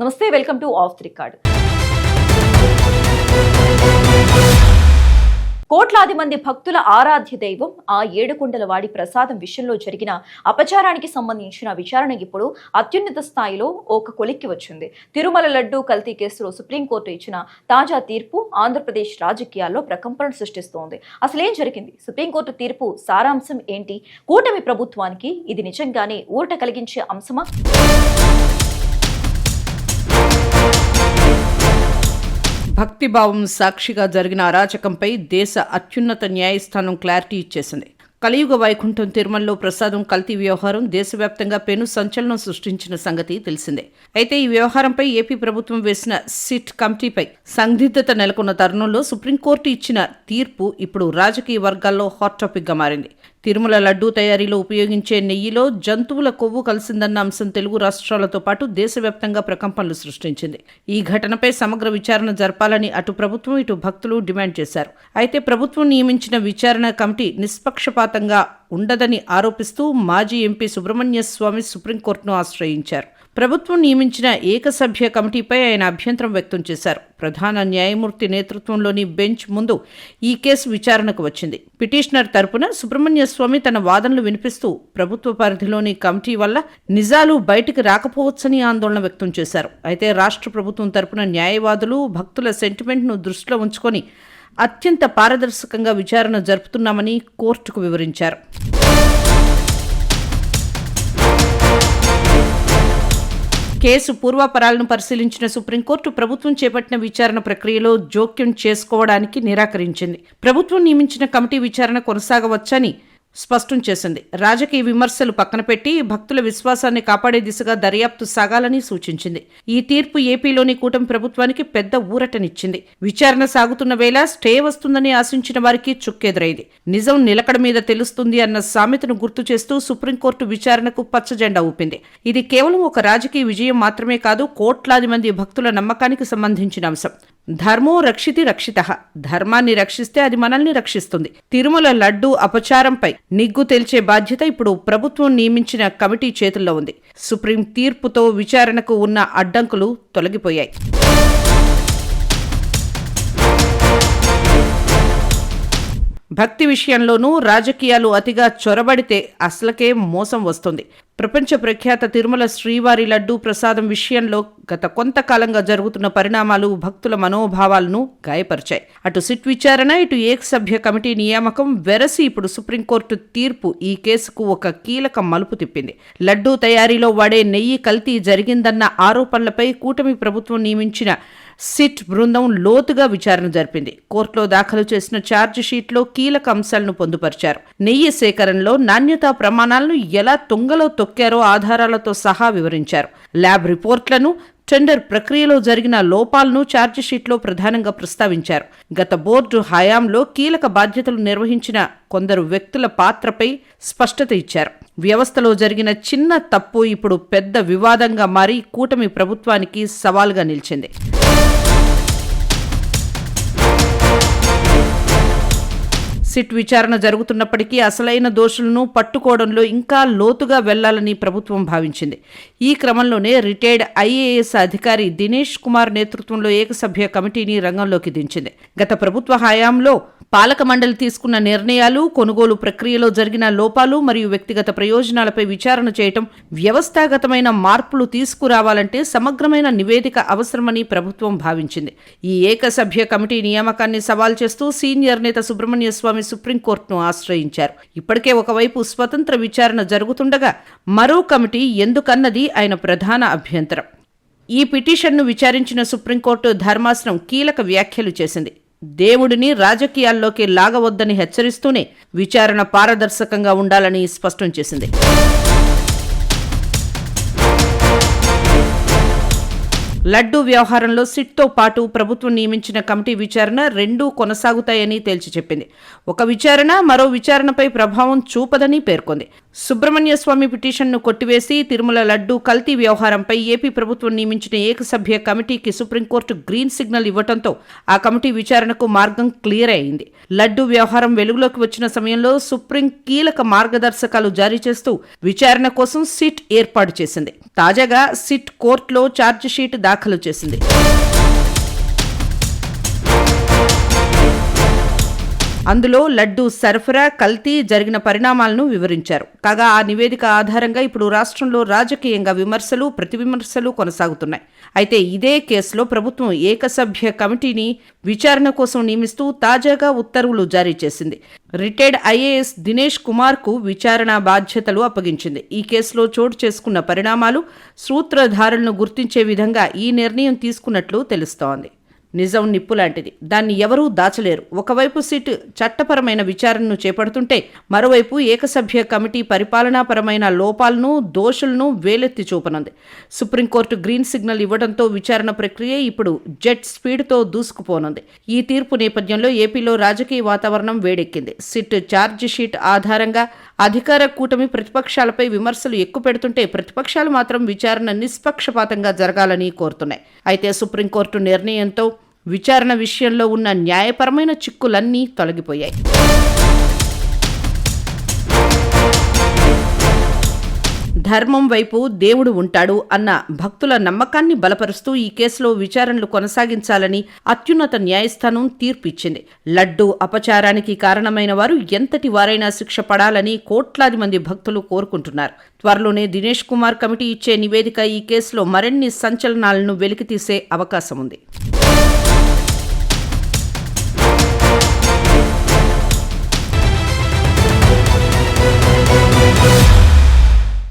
నమస్తే, welcome to of the record. కోట్లాది మంది భక్తుల ఆరాధ్య దైవం ఆ ఏడుకొండల వాడి ప్రసాదం విషయంలో జరిగిన అపచారానికి సంబంధించిన విచారణ ఇప్పుడు అత్యున్నత స్థాయిలో ఒక కొలిక్కి వచ్చింది. తిరుమల లడ్డూ కల్తీ కేసులో సుప్రీంకోర్టు ఇచ్చిన తాజా తీర్పు ఆంధ్రప్రదేశ్ రాజకీయాల్లో ప్రకంపన సృష్టిస్తోంది. అసలేం జరిగింది? సుప్రీంకోర్టు తీర్పు సారాంశం ఏంటి? కూటమి ప్రభుత్వానికి ఇది నిజంగానే ఊరట కలిగించే అంశమా? భక్తిభావం సాక్షిగా జరిగిన అరాచకంపై దేశ అత్యున్నత న్యాయస్థానం క్లారిటీ ఇచ్చేసింది. కలియుగ వైకుంఠం తిరుమలలో ప్రసాదం కల్తీ వ్యవహారం దేశవ్యాప్తంగా పెను సంచలనం సృష్టించిన సంగతి తెలిసిందే. అయితే ఈ వ్యవహారంపై ఏపీ ప్రభుత్వం వేసిన సిట్ కమిటీపై సందిగ్ధత నెలకొన్న తరుణంలో సుప్రీంకోర్టు ఇచ్చిన తీర్పు ఇప్పుడు రాజకీయ వర్గాల్లో హాట్ టాపిక్ గా మారింది. తిరుమల లడ్డూ తయారీలో ఉపయోగించే నెయ్యిలో జంతువుల కొవ్వు కలిసిందన్న అంశం తెలుగు రాష్ట్రాలతో పాటు దేశవ్యాప్తంగా ప్రకంపనలు సృష్టించింది. ఈ ఘటనపై సమగ్ర విచారణ జరపాలని అటు ప్రభుత్వం ఇటు భక్తులు డిమాండ్ చేశారు. అయితే ప్రభుత్వం నియమించిన విచారణ కమిటీ నిష్పక్షపాతంగా ఉండదని ఆరోపిస్తూ మాజీ ఎంపీ సుబ్రహ్మణ్య స్వామి సుప్రీంకోర్టును ఆశ్రయించారు. ప్రభుత్వం నియమించిన ఏకసభ్య కమిటీపై ఆయన అభ్యంతరం వ్యక్తం చేశారు. ప్రధాన న్యాయమూర్తి నేతృత్వంలోని బెంచ్ ముందు ఈ కేసు విచారణకు వచ్చింది. పిటిషనర్ తరపున సుబ్రహ్మణ్య స్వామి తన వాదనలు వినిపిస్తూ ప్రభుత్వ పరిధిలోని కమిటీ వల్ల నిజాలు బయటికి రాకపోవచ్చని ఆందోళన వ్యక్తం చేశారు. అయితే రాష్ట్ర ప్రభుత్వం తరపున న్యాయవాదులు భక్తుల సెంటిమెంట్ను దృష్టిలో ఉంచుకొని అత్యంత పారదర్శకంగా విచారణ జరుపుతున్నామని కోర్టుకు వివరించారు. కేసు పూర్వాపరాలను పరిశీలించిన సుప్రీంకోర్టు ప్రభుత్వం చేపట్టిన విచారణ ప్రక్రియలో జోక్యం చేసుకోవడానికి నిరాకరించింది. ప్రభుత్వం నియమించిన కమిటీ విచారణ కొనసాగవచ్చని స్పష్టం చేసింది. రాజకీయ విమర్శలు పక్కన పెట్టి భక్తుల విశ్వాసాన్ని కాపాడే దిశగా దర్యాప్తు సాగాలని సూచించింది. ఈ తీర్పు ఏపీలోని కూటమి ప్రభుత్వానికి పెద్ద ఊరటనిచ్చింది. విచారణ సాగుతున్న వేళ స్టే వస్తుందని ఆశించిన వారికి చుక్కెదురైంది. నిజం నిలకడ మీద తెలుస్తుంది అన్న సామెతను గుర్తు చేస్తూ సుప్రీంకోర్టు విచారణకు పచ్చజెండా ఊపింది. ఇది కేవలం ఒక రాజకీయ విజయం మాత్రమే కాదు, కోట్లాది మంది భక్తుల నమ్మకానికి సంబంధించిన అంశం. ధర్మో రక్షితి రక్షితః. ధర్మాన్ని రక్షిస్తే అది మనల్ని రక్షిస్తుంది. తిరుమల లడ్డూ అపచారంపై నిగ్గు తేల్చే బాధ్యత ఇప్పుడు ప్రభుత్వం నియమించిన కమిటీ చేతుల్లో ఉంది. సుప్రీం తీర్పుతో విచారణకు ఉన్న అడ్డంకులు తొలగిపోయాయి. భక్తి విషయంలోనూ రాజకీయాలు అతిగా చొరబడితే అసలకే మోసం వస్తుంది. ప్రపంచ ప్రఖ్యాత తిరుమల శ్రీవారి లడ్డూ ప్రసాదం విషయంలో గత కొంతకాలంగా జరుగుతున్న పరిణామాలు భక్తుల మనోభావాలను గాయపరిచాయి. అటు సిట్ విచారణ, ఇటు ఏకసభ్య కమిటీ నియామకం వెరసి ఇప్పుడు సుప్రీంకోర్టు తీర్పు ఈ కేసుకు ఒక కీలక మలుపు తిప్పింది. లడ్డూ తయారీలో వాడే నెయ్యి కల్తీ జరిగిందన్న ఆరోపణలపై కూటమి ప్రభుత్వం నియమించిన సిట్ బృందం లోతుగా విచారణ జరిపింది. కోర్టులో దాఖలు చేసిన ఛార్జ్ షీట్లో కీలక అంశాలను పొందుపరిచారు. నెయ్యి సేకరణలో నాణ్యతా ప్రమాణాలను ఎలా తుంగలో తొక్కారో ఆధారాలతో సహా వివరించారు. ల్యాబ్ రిపోర్ట్లను, టెండర్ ప్రక్రియలో జరిగిన లోపాలను ఛార్జిషీట్లో ప్రధానంగా ప్రస్తావించారు. గత బోర్డు హయాంలో కీలక బాధ్యతలు నిర్వహించిన కొందరు వ్యక్తుల పాత్రపై స్పష్టత ఇచ్చారు. వ్యవస్థలో జరిగిన చిన్న తప్పు ఇప్పుడు పెద్ద వివాదంగా మారి కూటమి ప్రభుత్వానికి సవాల్గా నిలిచింది. సిట్ విచారణ జరుగుతున్నప్పటికీ అసలైన దోషులను పట్టుకోవడంలో ఇంకా లోతుగా వెళ్లాలని ప్రభుత్వం భావించింది. ఈ క్రమంలోనే రిటైర్డ్ ఐఏఎస్ అధికారి దినేష్ కుమార్ నేతృత్వంలో ఏకసభ్య కమిటీని రంగంలోకి దించింది. గత ప్రభుత్వ హయాంలో పాలక మండలి తీసుకున్న నిర్ణయాలు, కొనుగోలు ప్రక్రియలో జరిగిన లోపాలు మరియు వ్యక్తిగత ప్రయోజనాలపై విచారణ చేయటం, వ్యవస్థాగతమైన మార్పులు తీసుకురావాలంటే సమగ్రమైన నివేదిక అవసరమని ప్రభుత్వం భావించింది. ఈ ఏకసభ్య కమిటీ నియామకాన్ని సవాల్ చేస్తూ సీనియర్ నేత సుబ్రహ్మణ్య స్వామి సుప్రీంకోర్టును ఆశ్రయించారు. ఇప్పటికే ఒకవైపు స్వతంత్ర విచారణ జరుగుతుండగా మరో కమిటీ ఎందుకన్నది ఆయన ప్రధాన అభ్యంతరం. ఈ పిటిషన్ను విచారించిన సుప్రీంకోర్టు ధర్మాసనం కీలక వ్యాఖ్యలు చేసింది. దేవుడిని రాజకీయాల్లోకి లాగవద్దని హెచ్చరిస్తూనే విచారణ పారదర్శకంగా ఉండాలని స్పష్టం చేసింది. లడ్డూ వ్యవహారంలో సిట్తో పాటు ప్రభుత్వం నియమించిన కమిటీ విచారణ రెండూ కొనసాగుతాయని తేల్చి చెప్పింది. ఒక విచారణ మరో విచారణపై ప్రభావం చూపదని పేర్కొంది. సుబ్రహ్మణ్య స్వామి పిటిషన్ను కొట్టివేసి తిరుమల లడ్డూ కల్తీ వ్యవహారంపై ఏపీ ప్రభుత్వం నియమించిన ఏకసభ్య కమిటీకి సుప్రీంకోర్టు గ్రీన్ సిగ్నల్ ఇవ్వడంతో ఆ కమిటీ విచారణకు మార్గం క్లియర్ అయింది. లడ్డూ వ్యవహారం వెలుగులోకి వచ్చిన సమయంలో సుప్రీం కీలక మార్గదర్శకాలు జారీ చేస్తూ విచారణ కోసం సిట్ ఏర్పాటు చేసింది. తాజాగా సిట్ కోర్టులో ఛార్జిషీట్ దాఖలు చేసింది. అందులో లడ్డూ సరఫరా, కల్తీ జరిగిన పరిణామాలను వివరించారు. కాగా ఆ నివేదిక ఆధారంగా ఇప్పుడు రాష్ట్రంలో రాజకీయంగా విమర్శలు, ప్రతివిమర్శలు కొనసాగుతున్నాయి. అయితే ఇదే కేసులో ప్రభుత్వం ఏకసభ్య కమిటీని విచారణ కోసం నియమిస్తూ తాజాగా ఉత్తర్వులు జారీ చేసింది. రిటైర్డ్ ఐఏఎస్ దినేష్ కుమార్కు విచారణ బాధ్యతలు అప్పగించింది. ఈ కేసులో చోటు చేసుకున్న పరిణామాలు, సూత్రధారులను గుర్తించే విధంగా ఈ నిర్ణయం తీసుకున్నట్లు తెలుస్తోంది. నిజం నిప్పు లాంటిది, దాన్ని ఎవరూ దాచలేరు. ఒకవైపు సిట్ చట్టపరమైన విచారణను చేపడుతుంటే మరోవైపు ఏకసభ్య కమిటీ పరిపాలనాపరమైన లోపాలను, దోషులను వేలెత్తి చూపనుంది. సుప్రీంకోర్టు గ్రీన్ సిగ్నల్ ఇవ్వడంతో విచారణ ప్రక్రియ ఇప్పుడు జెట్ స్పీడ్తో దూసుకుపోనుంది. ఈ తీర్పు నేపథ్యంలో ఏపీలో రాజకీయ వాతావరణం వేడెక్కింది. సిట్ ఛార్జిషీట్ ఆధారంగా అధికార కూటమి ప్రతిపక్షాలపై విమర్శలు ఎక్కుపెడుతుంటే ప్రతిపక్షాలు మాత్రం విచారణ నిష్పక్షపాతంగా జరగాలని కోరుతున్నాయి. అయితే సుప్రీంకోర్టు నిర్ణయంతో విచారణ విషయంలో ఉన్న న్యాయపరమైన చిక్కులన్నీ తొలగిపోయాయి. ధర్మం వైపు దేవుడు ఉంటాడు అన్న భక్తుల నమ్మకాన్ని బలపరుస్తూ ఈ కేసులో విచారణలు కొనసాగించాలని అత్యున్నత న్యాయస్థానం తీర్పు ఇచ్చింది. లడ్డూ అపచారానికి కారణమైన వారు ఎంతటి వారైనా శిక్ష పడాలని కోట్లాది మంది భక్తులు కోరుకుంటున్నారు. త్వరలోనే దినేష్ కుమార్ కమిటీ ఇచ్చే నివేదిక ఈ కేసులో మరిన్ని సంచలనాలను వెలికితీసే అవకాశం ఉంది.